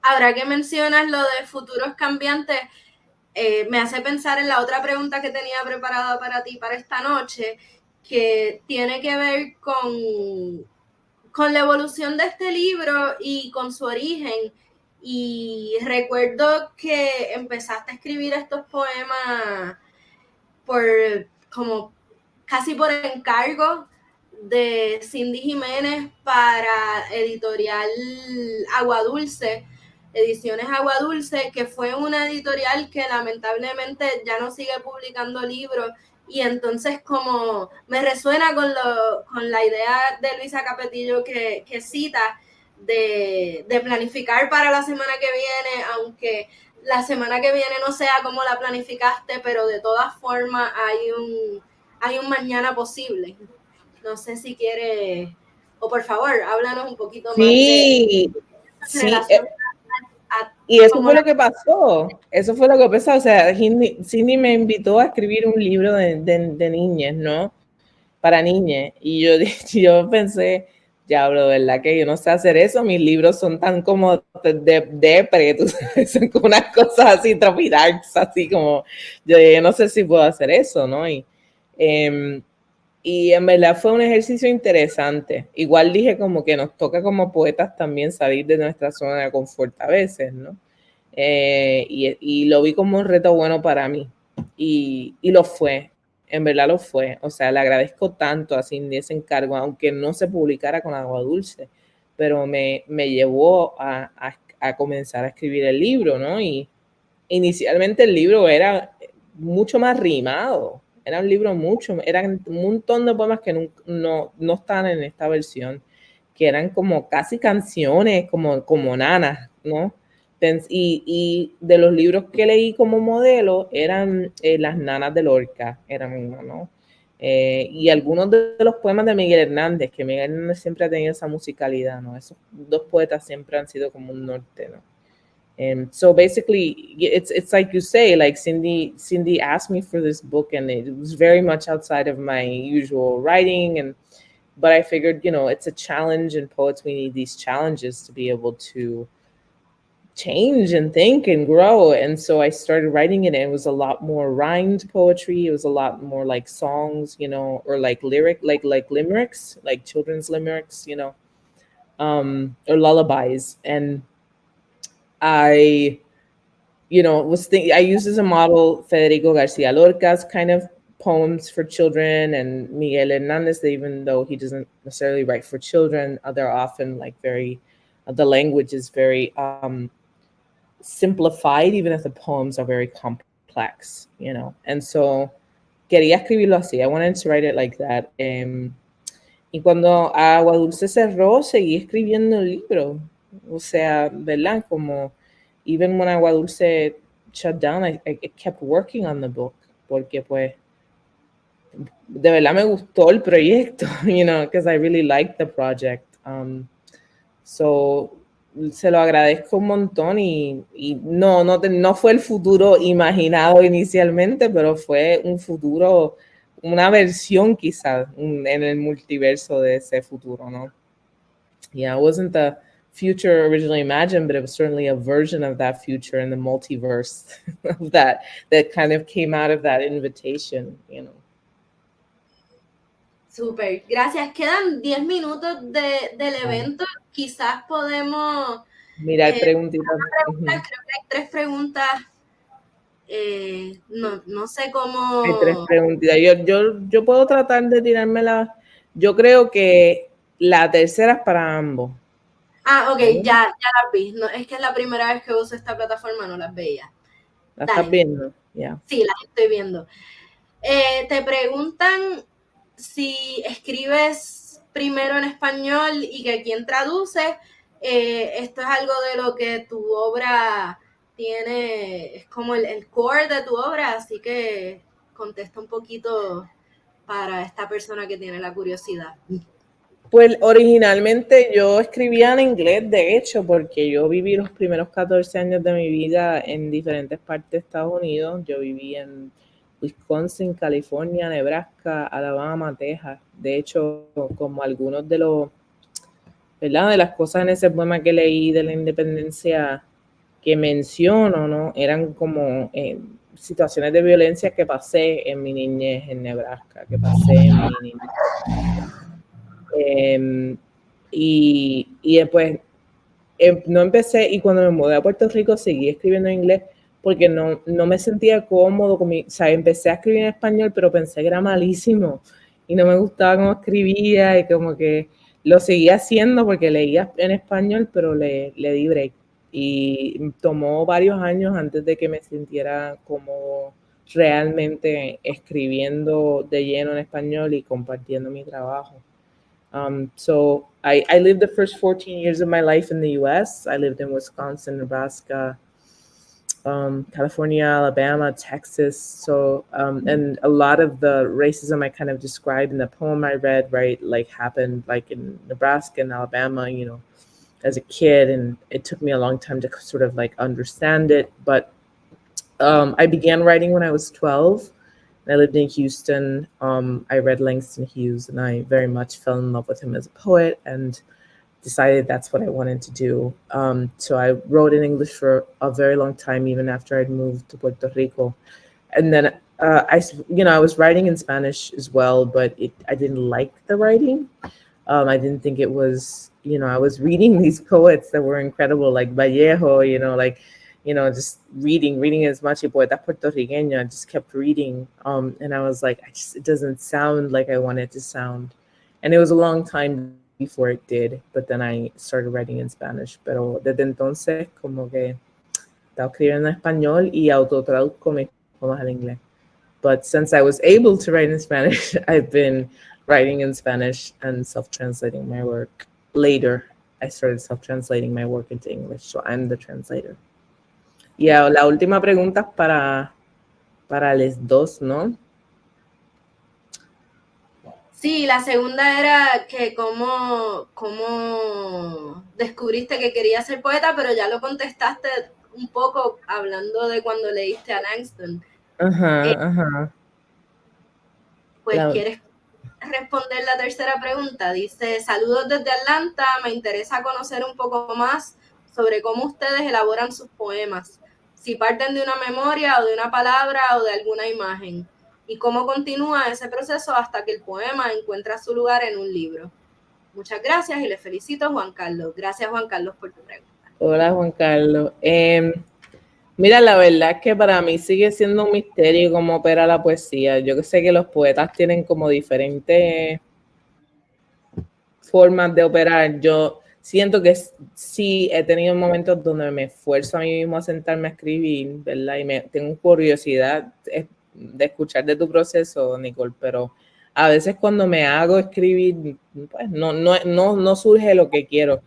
Ahora que mencionas lo de futuros cambiantes, me hace pensar en la otra pregunta que tenía preparada para ti para esta noche, que tiene que ver con la evolución de este libro y con su origen. Y recuerdo que empezaste a escribir estos poemas como casi por encargo de Cindy Jiménez para editorial Agua Dulce, Ediciones Agua Dulce, que fue una editorial que lamentablemente ya no sigue publicando libros. Y entonces como me resuena con la idea de Luisa Capetillo que cita de planificar para la semana que viene, aunque la semana que viene no sea como la planificaste, pero de todas formas hay un mañana posible. No sé si quieres, o por favor, háblanos un poquito más de relación. Y eso fue lo que pasó. Eso fue lo que pasó. O sea, Cindy me invitó a escribir un libro de niñas, ¿no? Para niñas. Y yo pensé, diablo, ¿verdad? Que yo no sé hacer eso. Mis libros son tan como depre, tú sabes, son como unas cosas así, tropidarks, así como, yo no sé si puedo hacer eso, ¿no? Y en verdad fue un ejercicio interesante. Igual dije como que nos toca como poetas también salir de nuestra zona de confort a veces, ¿no? Y lo vi como un reto bueno para mí. Y lo fue, en verdad lo fue. O sea, le agradezco tanto a Cindy ese encargo, aunque no se publicara con Agua Dulce, pero me llevó a comenzar a escribir el libro, ¿no? Y inicialmente el libro era mucho más rimado. Era un libro eran un montón de poemas que no están en esta versión, que eran como casi canciones, como nanas, ¿no? Y de los libros que leí como modelo eran Las Nanas de Lorca, eran uno, ¿no? Y algunos de los poemas de Miguel Hernández, que Miguel Hernández siempre ha tenido esa musicalidad, ¿no? Esos dos poetas siempre han sido como un norte, ¿no? And so basically, it's like you say, like Cindy asked me for this book, and it was very much outside of my usual writing. But I figured, it's a challenge, and poets, we need these challenges to be able to change and think and grow. And so I started writing it, and it was a lot more rhymed poetry. It was a lot more like songs, or like limericks, like children's limericks, or lullabies. And I used as a model Federico Garcia Lorca's kind of poems for children, and Miguel Hernandez, even though he doesn't necessarily write for children, they're often like the language is very simplified, even if the poems are very complex, And so quería escribirlo así. I wanted to write it like that. Y cuando Agua Dulce cerró, seguí escribiendo el libro. O sea, ¿verdad? Como even when Agua Dulce shut down, I kept working on the book, porque pues de verdad me gustó el proyecto, you know, because I really liked the project. So, se lo agradezco un montón y no fue el futuro imaginado inicialmente, pero fue un futuro, una versión quizás en el multiverso de ese futuro, ¿no? Yeah, it wasn't the future originally imagined, but it was certainly a version of that future in the multiverse of that kind of came out of that invitation, you know. Súper, gracias. Quedan 10 minutos del evento. Quizás podemos... Mirar preguntitas. Creo que hay 3 preguntas. No sé cómo... Hay 3 preguntitas. Yo puedo tratar de tirármela. Yo creo que la tercera es para ambos. Ah, ok, ya las vi. No, es que es la primera vez que uso esta plataforma, no las veía. ¿La estás viendo? Yeah. Sí, las estoy viendo. Te preguntan si escribes primero en español y que quién traduce. Esto es algo de lo que tu obra tiene, es como el core de tu obra, así que contesta un poquito para esta persona que tiene la curiosidad. Pues originalmente yo escribía en inglés, de hecho, porque yo viví los primeros 14 años de mi vida en diferentes partes de Estados Unidos. Yo viví en Wisconsin, California, Nebraska, Alabama, Texas. De hecho, como algunos de los, ¿verdad? De las cosas en ese poema que leí de la independencia que menciono, ¿no? Eran como situaciones de violencia que pasé en mi niñez en Nebraska, que pasé en mi niñez. Y después no empecé, y cuando me mudé a Puerto Rico seguí escribiendo en inglés porque no me sentía cómodo o sea, empecé a escribir en español, pero pensé que era malísimo y no me gustaba cómo escribía y como que lo seguía haciendo porque leía en español, pero le di break y tomó varios años antes de que me sintiera como realmente escribiendo de lleno en español y compartiendo mi trabajo. So I lived the first 14 years of my life in the U.S. I lived in Wisconsin, Nebraska, California, Alabama, Texas. So, and a lot of the racism I kind of described in the poem I read, right, like happened like in Nebraska and Alabama, you know, as a kid. And it took me a long time to sort of like understand it. But I began writing when I was 12. I lived in Houston. I read Langston Hughes, and I very much fell in love with him as a poet and decided that's what I wanted to do. So I wrote in English for a very long time, even after I'd moved to Puerto Rico. And then I was writing in Spanish as well, but I didn't like the writing. I didn't think it was, I was reading these poets that were incredible, like Vallejo, just reading as much. Poeta puertorriqueño, I just kept reading. And I was like, it doesn't sound like I want it to sound. And it was a long time before it did, but then I started writing in Spanish. Pero desde entonces, como que estaba escribiendo en español y autotraduzco mis poemas al inglés. But since I was able to write in Spanish, I've been writing in Spanish and self-translating my work. Later, I started self-translating my work into English, so I'm the translator. Y la última pregunta es para los dos, ¿no? Sí, la segunda era que cómo descubriste que querías ser poeta, pero ya lo contestaste un poco hablando de cuando leíste a Langston. Ajá. Pues ¿quieres responder la tercera pregunta? Dice, saludos desde Atlanta, me interesa conocer un poco más sobre cómo ustedes elaboran sus poemas, si parten de una memoria o de una palabra o de alguna imagen, y cómo continúa ese proceso hasta que el poema encuentra su lugar en un libro. Muchas gracias y les felicito, Juan Carlos. Gracias, Juan Carlos, por tu pregunta. Hola, Juan Carlos. Mira, la verdad es que para mí sigue siendo un misterio cómo opera la poesía. Yo sé que los poetas tienen como diferentes formas de operar. Yo siento que sí he tenido momentos donde me esfuerzo a mí mismo a sentarme a escribir, ¿verdad? Y tengo curiosidad de escuchar de tu proceso, Nicole, pero a veces cuando me hago escribir, pues no surge lo que quiero.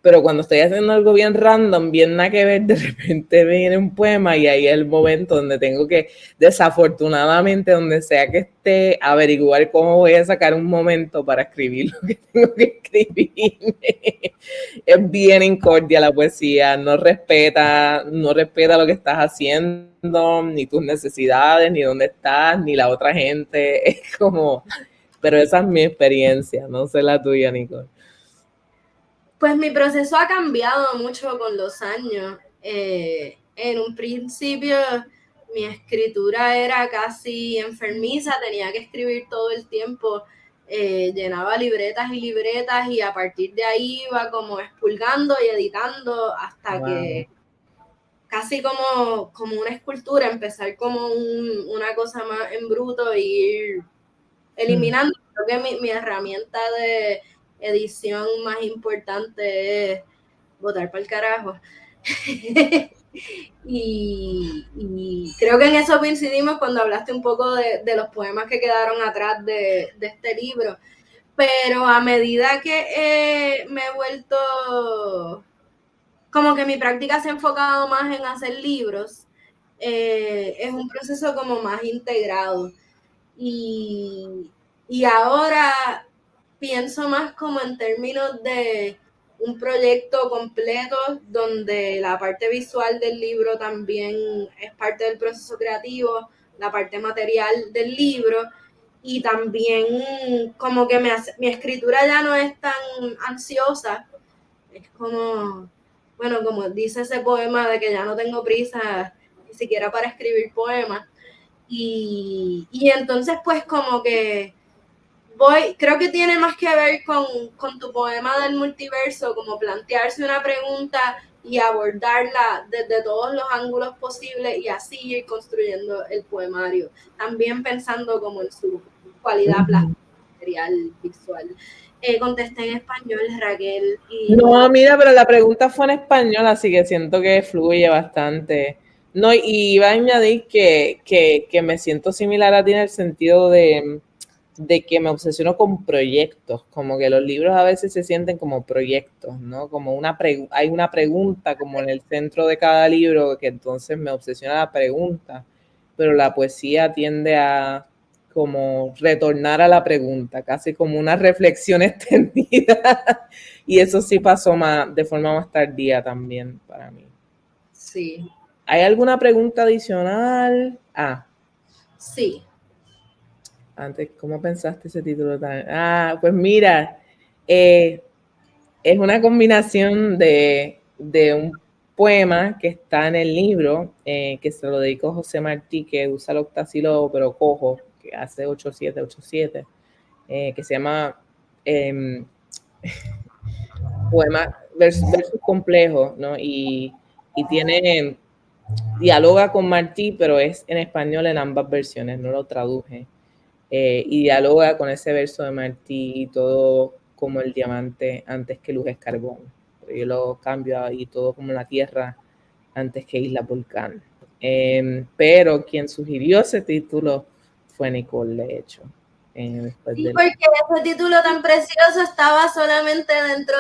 pero cuando estoy haciendo algo bien random, bien nada que ver, de repente me viene un poema y ahí es el momento donde tengo que, desafortunadamente, donde sea que esté, averiguar cómo voy a sacar un momento para escribir lo que tengo que escribir. Es bien incordia la poesía, no respeta lo que estás haciendo, ni tus necesidades, ni dónde estás, ni la otra gente. Es como, pero esa es mi experiencia, no sé la tuya, Nicole. Pues mi proceso ha cambiado mucho con los años. En un principio mi escritura era casi enfermiza, tenía que escribir todo el tiempo, llenaba libretas y libretas y a partir de ahí iba como expurgando y editando hasta que casi como una escultura, empezar como una cosa más en bruto e ir eliminando. Creo que mi herramienta de edición más importante es botar para el carajo. y creo que en eso coincidimos cuando hablaste un poco de los poemas que quedaron atrás de este libro. Pero a medida que me he vuelto, como que mi práctica se ha enfocado más en hacer libros, es un proceso como más integrado. Y ahora pienso más como en términos de un proyecto completo donde la parte visual del libro también es parte del proceso creativo, la parte material del libro, y también como que mi escritura ya no es tan ansiosa, es como, bueno, como dice ese poema de que ya no tengo prisa ni siquiera para escribir poemas. Y entonces pues como que creo que tiene más que ver con tu poema del multiverso, como plantearse una pregunta y abordarla desde todos los ángulos posibles y así ir construyendo el poemario, también pensando como en su cualidad plástica, material, visual. Contesté en español, Raquel. No, mira, pero la pregunta fue en español, así que siento que fluye bastante. No, y iba a añadir que me siento similar a ti en el sentido de que me obsesiono con proyectos, como que los libros a veces se sienten como proyectos, ¿no? Como hay una pregunta como en el centro de cada libro, que entonces me obsesiona la pregunta, pero la poesía tiende a como retornar a la pregunta, casi como una reflexión extendida, y eso sí pasó de forma más tardía también para mí. Sí. ¿Hay alguna pregunta adicional? Sí. Antes, ¿cómo pensaste ese título tan? Pues mira, es una combinación de un poema que está en el libro, que se lo dedicó José Martí, que usa el octasílabo pero cojo, que hace 8787, que se llama poema versus complejos, ¿no? Y dialoga con Martí, pero es en español en ambas versiones, no lo traduje. Y dialoga con ese verso de Martí y todo como el diamante antes que luz es carbón. Yo lo cambio ahí todo como la tierra antes que isla volcán. Pero quien sugirió ese título fue Nicole, de hecho. Sí, porque ese título tan precioso estaba solamente dentro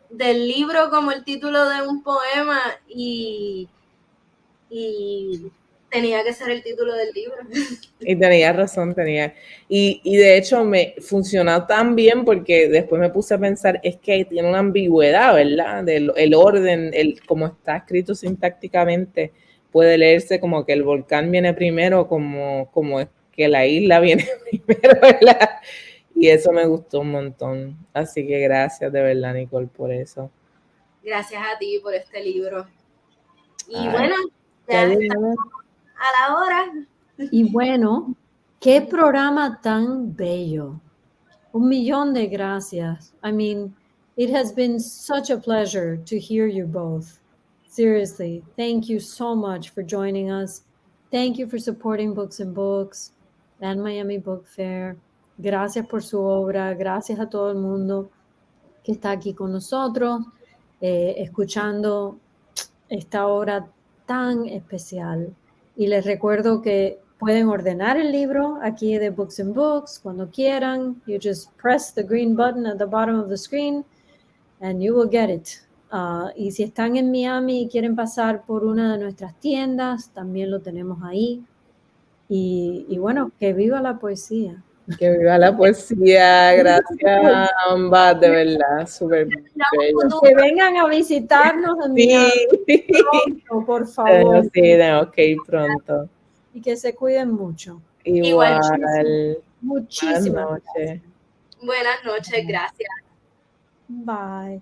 del libro como el título de un poema y tenía que ser el título del libro. Y tenía razón, y de hecho me funcionó tan bien porque después me puse a pensar, es que tiene una ambigüedad, ¿verdad? El orden, como está escrito sintácticamente, puede leerse como que el volcán viene primero, como que la isla viene primero, ¿verdad? Y eso me gustó un montón. Así que gracias de verdad, Nicole, por eso. Gracias a ti por este libro. Y bueno, ya estamos a la hora. Y bueno, qué programa tan bello. 1,000,000 de gracias. I mean, it has been such a pleasure to hear you both. Seriously, thank you so much for joining us. Thank you for supporting Books and Books and Miami Book Fair. Gracias por su obra. Gracias a todo el mundo que está aquí con nosotros, escuchando esta obra tan especial. Y les recuerdo que pueden ordenar el libro aquí de Books and Books cuando quieran. You just press the green button at the bottom of the screen and you will get it. Y si están en Miami y quieren pasar por una de nuestras tiendas, también lo tenemos ahí. Y bueno, que viva la poesía. Que viva la poesía, gracias ambas, de verdad, súper bello. Que vengan a visitarnos en Miami Sí, pronto, por favor. sí, tenemos que ir pronto. Y que se cuiden mucho. Igual, Muchísimas buenas noches. Buenas noches, gracias. Bye.